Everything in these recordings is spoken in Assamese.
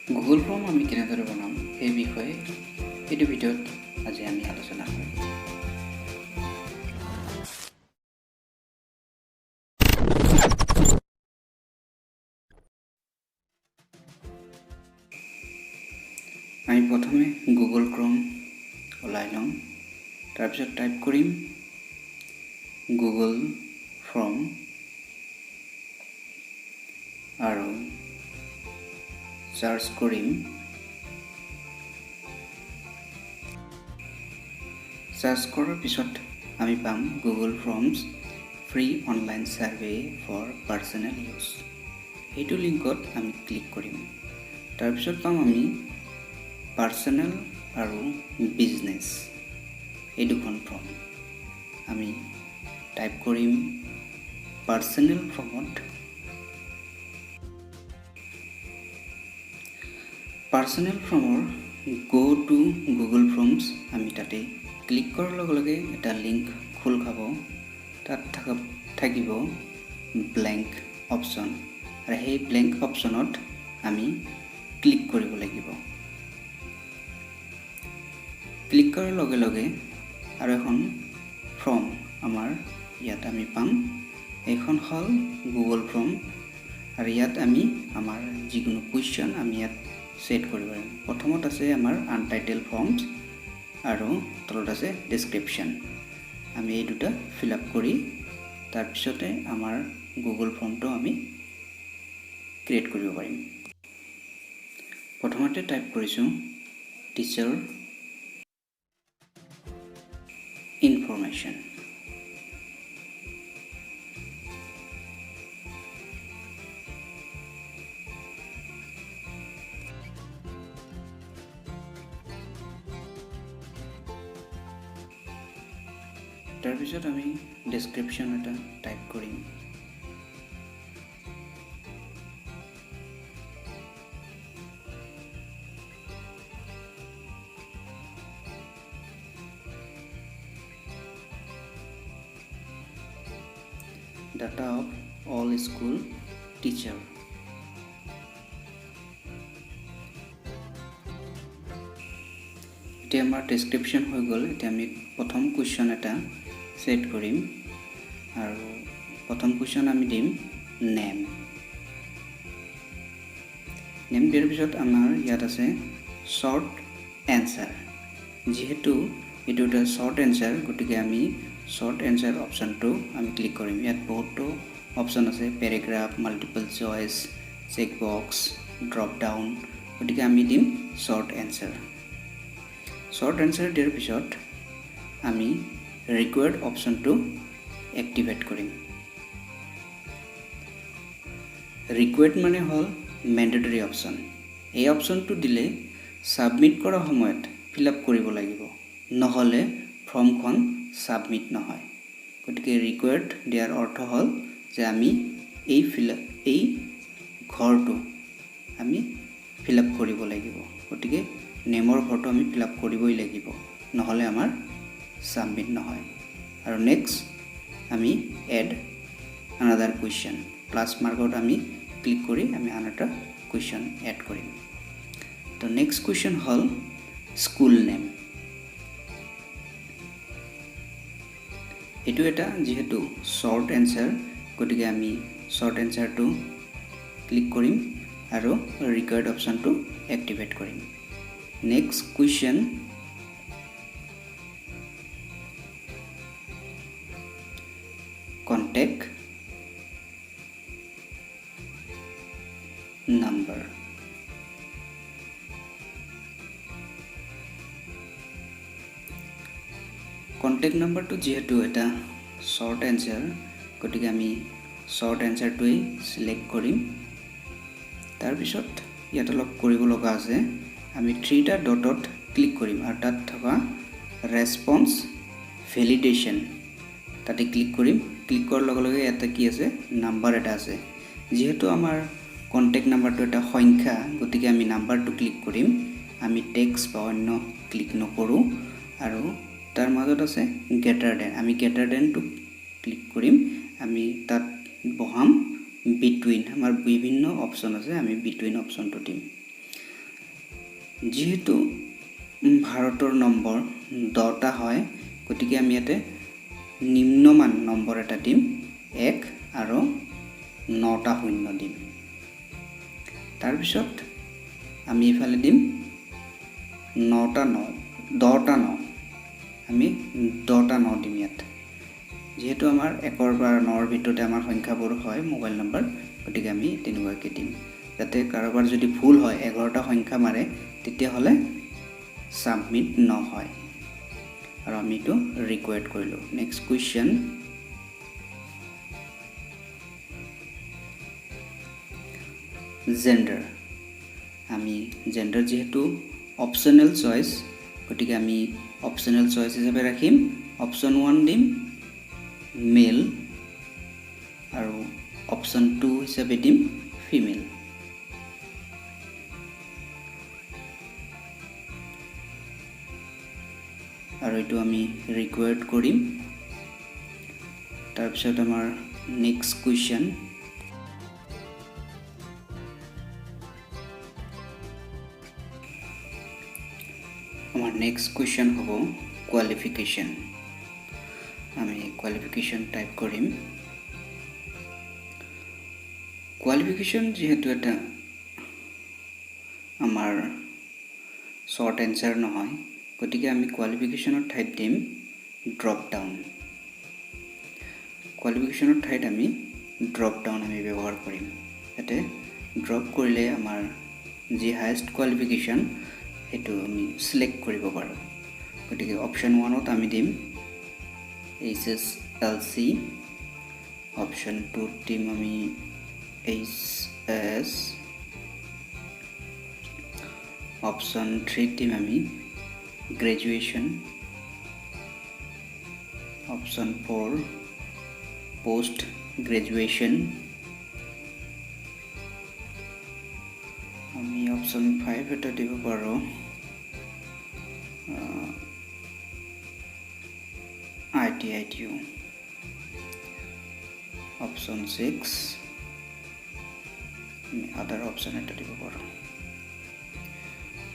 গুগল ফৰ্ম আমি কেনেদৰে বনাম এই বিষয়ে এইটো ভিডিঅ'ত আজি আমি আলোচনা কৰিম। আমি প্ৰথমে গুগল ক্ৰম ওলাই লম, তাৰপিছত টাইপ কৰিম গুগল ফৰ্ম আৰু সাৰ্চ কৰিম। সাৰ্চ কৰাৰ পিছত আমি পাম Google forms free online survey for personal use. এইটো লিংকত আমি ক্লিক কৰিম। তাৰপিছত পাম আমি পাৰ্চনেল আৰু বিজনেছ এই দুখন ফৰ্ম। আমি টাইপ কৰিম পাৰ্চনেল ফৰ্মত পাৰ্চনেল ফৰ্মৰ গো টু গুগল ফৰ্মছ আমি তাতে ক্লিক কৰাৰ লগে লগে এটা লিংক খোল খাব। তাত থাকিব ব্লেংক অপশ্যন আৰু সেই ব্লেংক অপশ্যনত আমি ক্লিক কৰিব লাগিব। ক্লিক কৰাৰ লগে লগে আৰু এখন ফৰ্ম আমাৰ ইয়াত আমি পাম। এইখন হ'ল গুগল ফৰ্ম আৰু ইয়াত আমি আমাৰ যিকোনো কুৱেশ্যন আমি ইয়াত সেট কৰিব পাৰিম। প্ৰথমত আছে আমাৰ আনটাইটেল ফৰ্মছ আৰু তলত আছে ডেছক্ৰিপশ্যন। আমি এই দুটা ফিল আপ কৰি তাৰপিছতে আমাৰ গুগল ফৰ্মটো আমি ক্ৰিয়েট কৰিব পাৰিম। প্ৰথমতে টাইপ কৰিছোঁ টিচাৰ ইনফৰমেশ্যন। তাৰপিছত আমি ডেছক্ৰিপশ্যন এটা টাইপ কৰিম। Data of all school teacher. এতিয়া আমাৰ ডেছক্ৰিপশ্যন হৈ গ'ল। এতিয়া আমি প্ৰথম কুৱেশ্যন এটা সেট কৰিম আৰু প্ৰথম কুৱেশ্যন আমি দিম নেম। নেম দিয়াৰ পিছত আমাৰ ইয়াত আছে শ্বৰ্ট এনচাৰ। যিহেতু এইটো এটা শ্বৰ্ট এনচাৰ, গতিকে আমি শ্বৰ্ট এনচাৰ অপশ্যনটো আমি ক্লিক কৰিম। ইয়াত বহুতো অপশ্যন আছে, paragraph, multiple choice, check box, drop down. গতিকে আমি দিম শ্বৰ্ট এনচাৰ। শ্বৰ্ট এনচাৰ দিয়াৰ পিছত আমি ৰিকুৱাৰ্ড অপশ্যনটো এক্টিভেট কৰিম। ৰিকুৱাৰ্ড মানে হ'ল মেণ্ডেটৰী অপশ্যন। এই অপশ্যনটো দিলে ছাবমিট কৰাৰ সময়ত ফিল আপ কৰিব লাগিব, নহ'লে ফৰ্মখন ছাবমিট নহয়। গতিকে ৰিকুৱাৰ্ড দিয়াৰ অৰ্থ হ'ল যে আমি এই ঘৰটো আমি ফিল আপ কৰিব লাগিব। গতিকে নেমৰ ঘৰটো আমি ফিল আপ কৰিবই লাগিব, নহ'লে আমাৰ ছাবমিট নহয়। আৰু নেক্সট আমি এড আনাদাৰ কুৱেশ্যন, প্লাছ মাৰ্কত আমি ক্লিক কৰি আমি আন এটা কুৱেশ্যন এড কৰিম। তো নেক্সট কুৱেশ্যন হ'ল স্কুল নেম। এইটো এটা যিহেতু শ্বৰ্ট এনচাৰ, গতিকে আমি শ্বৰ্ট এনচাৰটো ক্লিক কৰিম আৰু ৰিকুৱাৰ্ড অপশ্যনটো এক্টিভেট কৰিম। Next question contact number. Contact নাম্বাৰটো যিহেতু এটা শ্বৰ্ট এনচাৰ, গতিকে আমি শ্বৰ্ট এনচাৰটোৱেই চিলেক্ট কৰিম। তাৰপিছত ইয়াত অলপ কৰিব লগা আছে। আমি 3টা ডটত ক্লিক কৰিম আৰু তাত থকা ৰেছপন্স ভেলিডেশ্যন তাতে ক্লিক কৰিম। ক্লিক কৰাৰ লগে লগে ইয়াতে কি আছে, নাম্বাৰ এটা আছে। যিহেতু আমাৰ কণ্টেক্ট নাম্বাৰটো এটা সংখ্যা, গতিকে আমি নাম্বাৰটো ক্লিক কৰিম। আমি টেক্সট বা অন্য ক্লিক নকৰোঁ। আৰু তাৰ মাজত আছে গ্ৰেটাৰ দেন, আমি গ্ৰেটাৰ দেনটো ক্লিক কৰিম। আমি তাত বহাম বিটুইন। আমাৰ বিভিন্ন অপশ্যন আছে, আমি বিটুইন অপশ্যনটো দিম। যেহেতু ভাৰতৰ নম্বৰ 10টা হয় গতিকে আমি ইয়াতে নিম্নমান নম্বৰ এটা দিম 1 আৰু 9টা শূন্য দিম তাৰ পিছত আমি ইফালে দিম 10টা 9 আমি 10টা 9 দিম ইয়াত যেহেতু আমাৰ 1ৰ পৰা 9ৰ ভিতৰতে আমাৰ সংখ্যাবোৰ হয় মোবাইল নম্বৰ গতিকে আমি তেনেকুৱাকৈ দিম যাতে কাৰোবাৰ যদি ভুল হয় 11টা সংখ্যা মাৰে তেতিয়াহ'লে সাবমিট নহয় আৰু আমি এইটো ৰিকোয়াৰ্ড কৰিলো নেক্সট কোৱেশ্চন জেন্ডাৰ আমি জেন্ডাৰ যেহেতু অপচনেল চয়েস গতিকে আমি অপচনেল চয়েস হিচাপে ৰাখিম অপচন 1 দিম মেল আৰু অপচন 2 হিচাপে দিম ফিমেল আৰু এটো আমি ৰিকোয়াৰ্ড কৰিম তাৰ পিছত আমাৰ নেক্সট কোৱেশ্চন আমাৰ নেক্সট কোৱেশ্চন হ'ব কোৱালিফিকেশন আমি কোৱালিফিকেশন টাইপ কৰিম কোৱালিফিকেশন যেহেতু এটা আমাৰ শৰ্ট এনসাৰ নহয় গতিকে আমি কোৱালিফিকেশনৰ ঠাইত দিম ড্ৰপ ডাউন কোৱালিফিকেশনৰ ঠাইত আমি ড্ৰপ ডাউন আমি ব্যৱহাৰ কৰিম এতে ড্ৰপ কৰিলে আমাৰ যি হাইয়েষ্ট কোৱালিফিকেশন এটো আমি সিলেক্ট কৰিব পাৰো গতিকে অপচন 1 ত আমি দিম HSLC অপচন 2 দিম আমি HS অপচন 3 দিম আমি গ্ৰেজুৱেচন অপচন 4 পোষ্ট গ্ৰেজুৱেচন আমি অপচন 5 এটা দিব পাৰো ITU অপচন 6 আমি আদাৰ অপচন এটা দিব পাৰো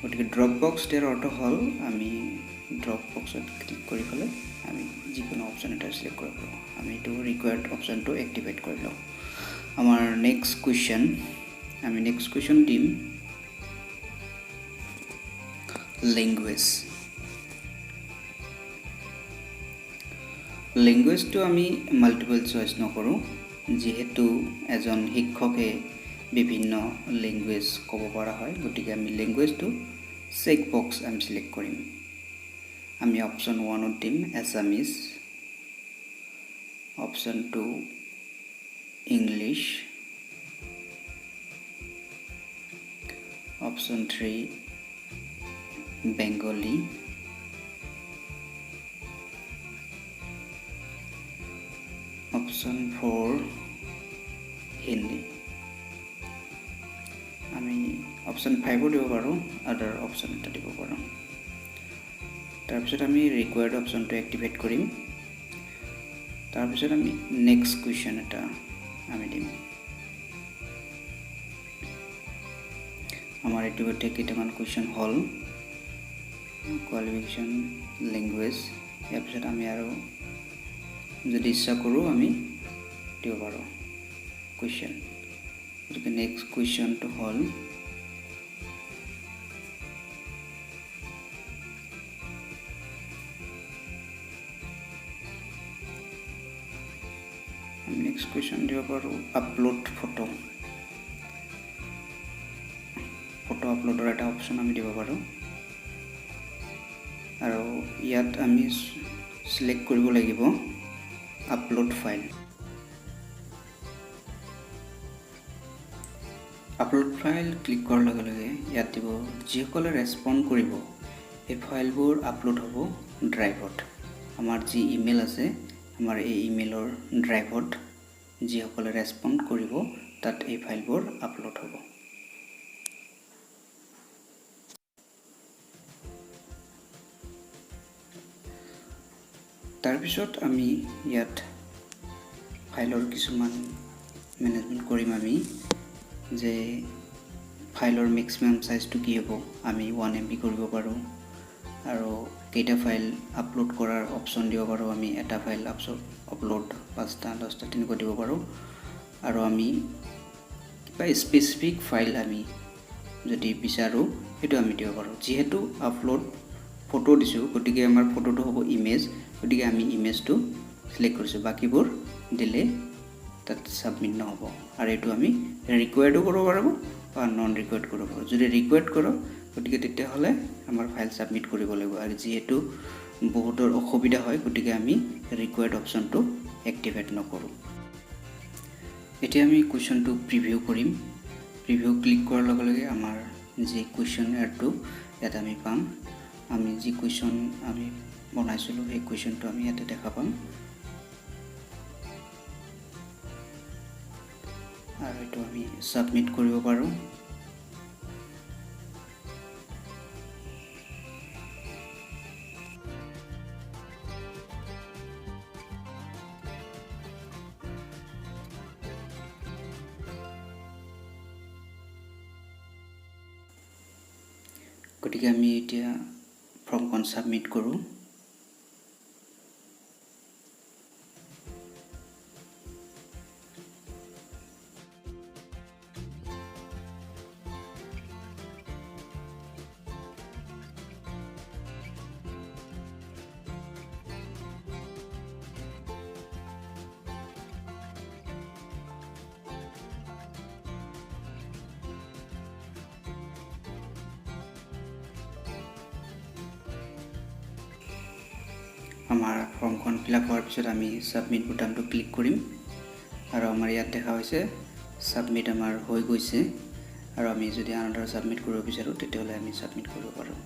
গতিকে ড্ৰপ বক্স দিয়াৰ অৰ্থ হ'ল আমি ড্ৰপ বক্সত ক্লিক কৰি ফেলে আমি যিকোনো অপচন এটা সিলেক্ট কৰিব পাৰো আমি এটো ৰিকোয়াৰ্ড অপচনটো এক্টিভেট কৰি লওঁ আমাৰ নেক্সট কোৱেশ্চন আমি নেক্সট কোৱেশ্চন দিম ল্যাঙ্গুৱেজ ল্যাঙ্গুৱেজটো আমি মাল্টিপল চয়েস নকৰো যেহেতু এজন শিক্ষকে বিভিন্ন ল্যাঙ্গুৱেজ ক'ব পৰা হয় গতিকে আমি ল্যাঙ্গুৱেজটো চেক বক্স আমি সিলেক্ট কৰিম আমি অপচন 1 ত দিম Assamese option 2 English option 3 Bengali option 4 Hindi আমি অপচন 5 ও দিব পাৰো আদাৰ অপচন এটা দিব পাৰো তাৰ পিছত আমি ৰিকোয়াৰ্ড অপচনটো এক্টিভেট কৰিম তাৰ পিছত আমি নেক্সট কোৱেশ্চন এটা আমি দিম আমাৰ ইতিমধ্যে কেইটামান কোৱেশ্চন হল কোৱালিফিকেশন ল্যাঙ্গুৱেজ ইয়াৰ পিছত আমি আৰু যদি ইচ্ছা কৰো আমি দিব পাৰো কোৱেশ্চন গতিকে নেক্সট কোৱেশ্চনটো হল নেক্সট কোৱেশ্চন দিব পাৰো আপলোড ফটো আপলোডৰ এটা অপচন আমি দিব পাৰো আৰু ইয়াত আমি সিলেক্ট কৰিব লাগিব upload file upload file click কৰাৰ লগে লগে ইয়াত দিব যিসকলে ৰেসপন্ড কৰিব এই ফাইলবোৰ আপলোড হ'ব ড্ৰাইভত আমাৰ যি ইমেইল আছে আমাৰ এই ইমেইলৰ ড্ৰাইভত যিসকলে ৰেসপন্ড কৰিব তাত এই ফাইলবোৰ আপলোড হ'ব তাৰ পিছত আমি ইয়াত ফাইলৰ কিছুমান মেনেজমেন্ট কৰিম আমি যে ফাইলৰ মেক্সিমাম সাইজটো কি হ'ব আমি 1 MB কৰিব পাৰোঁ আৰু কেইটা ফাইল আপলোড কৰাৰ অপচন দিব পাৰোঁ আমি এটা ফাইল আপলোড 5টা 10টা তেনেকৈ দিব পাৰোঁ আৰু আমি কিবা স্পেসিফিক ফাইল আমি যদি বিচাৰো সেইটো আমি দিব পাৰোঁ যেহেতু আপলোড ফটো দিছো গতিকে আমাৰ ফটোটো হ'ব ইমেজ গতিকে আমি ইমেজটো সিলেক্ট কৰিছো বাকিবোৰ দিলে তাত সাবমিট নহব আৰু এটো আমি ৰিকোয়াৰ্ডও কৰিব পাৰোঁ বা নন ৰিকোয়াৰ্ড কৰিব পাৰোঁ যদি ৰিকোয়াৰ্ড কৰোঁ গতিকে তেতিয়া হলে আমাৰ ফাইল সাবমিট কৰিব লাগিব আৰু যেহেতু বহুতৰ অসুবিধা হয় গতিকে আমি ৰিকোয়াৰ্ড অপচনটো এক্টিভেট নকৰোঁ এতিয়া আমি কোৱেশ্চনটো প্ৰিভিউ কৰিম প্ৰিভিউ ক্লিক কৰাৰ লগে লগে আমাৰ যে কোৱেশ্চনাৰটো ইয়াত আমি পাম আমি যে কোৱেশ্চন আমি বনাইছিলো সেই কোৱেশ্চনটো আমি ইয়াতে দেখা পাম আৰু এটো আমি সাবমিট কৰিব পাৰোঁ গতিকে আমি এতিয়া ফৰ্মখন সাবমিট কৰোঁ আমাৰ ফৰ্মখন ফিলআপ হোৱাৰ পিছত আমি সাবমিট বুটামটো ক্লিক কৰিম আৰু আমাৰ ইয়াত দেখা হৈছে সাবমিট আমাৰ হৈ গৈছে আৰু আমি যদি আনদাৰ সাবমিট কৰিব বিচাৰো তেতিয়াহলে আমি সাবমিট কৰিব পাৰোঁ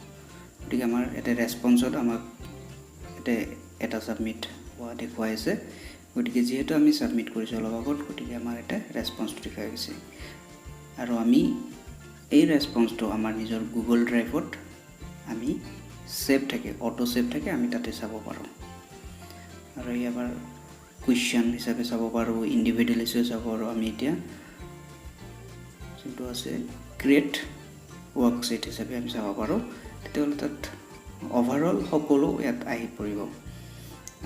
গতিকে আমাৰ এটা ৰেসপন্সত আমাক এটা সাবমিট হোৱা দেখুৱাই আছে গতিকে যেহেতু আমি সাবমিট কৰিছো অলপ আগত গতিকে আমাৰ এটা ৰেসপন্সটো দেখাই গৈছে আৰু আমি এই ৰেসপন্সটো আমাৰ নিজৰ গুগল ড্ৰাইভত আমি সেভ থাকে অটো সেভ থাকে আমি তাতে চাব পাৰোঁ আৰু ইয়াৰ কোৱেশ্চন হিচাপে চাব পাৰোঁ ইন্ডিভিজুৱেল হিচাপে চাব পাৰোঁ আমি এতিয়া যেটো আছে ক্ৰিয়েট ওয়াৰ্কশীট হিচাপে আমি চাব পাৰোঁ তেতিয়াহ'লে তাত ওভাৰঅল সকলো ইয়াত আহি পৰিব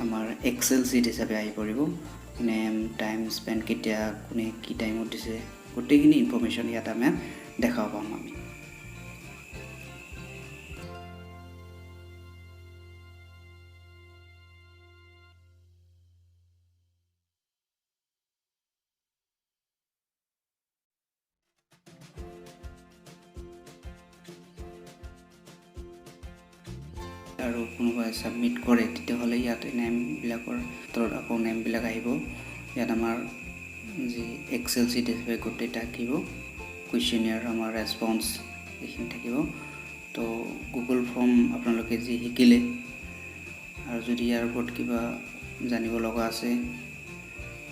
আমাৰ এক্সেল শীট হিচাপে আহি পৰিব নেম টাইম স্পেন্ড কেতিয়া কোনে কি টাইমত দিছে গোটেইখিনি ইনফৰমেশন ইয়াত আমি দেখাব পাম আমি আৰু কোনোবাই সাবমিট কৰে তেতিয়াহ'লে ইয়াত নেম বিলাকৰ তলত আকৌ নেম বিলাক আহিব ইয়াত আমাৰ যি এক্সেল শীট হিচাপে গোটেইটা থাকিব কুৱেশ্যনিয়াৰ আমাৰ ৰেসপন্স এইখিনি থাকিব তো গুগল ফৰ্ম আপোনালোকে যি শিকিলে আৰু যদি ইয়াৰ ওপৰত কিবা জানিব লগা আছে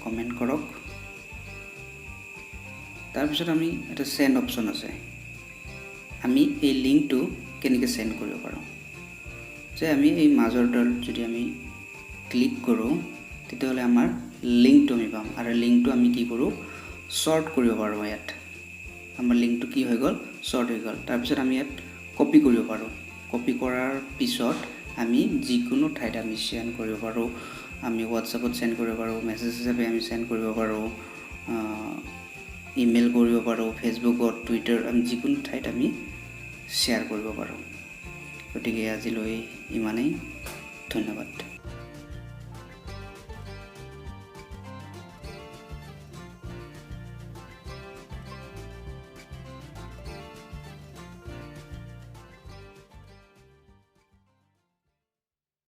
কমেন্ট কৰক তাৰ পিছত আমি এটা সেন্ড অপচন আছে আমি এই লিংকটো কেনেকৈ সেন্ড কৰিব পাৰোঁ যে আমি এই মাজৰডাল যদি আমি ক্লিক কৰোঁ তেতিয়াহ'লে আমাৰ লিংকটো আমি পাম আৰু লিংকটো আমি কি কৰোঁ শৰ্ট কৰিব পাৰোঁ ইয়াত আমাৰ লিংকটো কি হৈ গ'ল শৰ্ট হৈ গ'ল তাৰ পিছত আমি ইয়াত কপি কৰিব পাৰোঁ কপি কৰাৰ পিছত আমি যিকোনো ঠাইত আমি সেন্ড কৰিব পাৰোঁ আমি WhatsAppত সেন্ড কৰিব পাৰোঁ মেছেজ হিচাপে আমি সেন্ড কৰিব পাৰোঁ ইমেইল কৰিব পাৰোঁ ফেসবুকত টুইটাৰ আমি যিকোনো ঠাইত আমি শেয়াৰ কৰিব পাৰোঁ গতিকে আজিলৈ ইমানেই ধন্যবাদ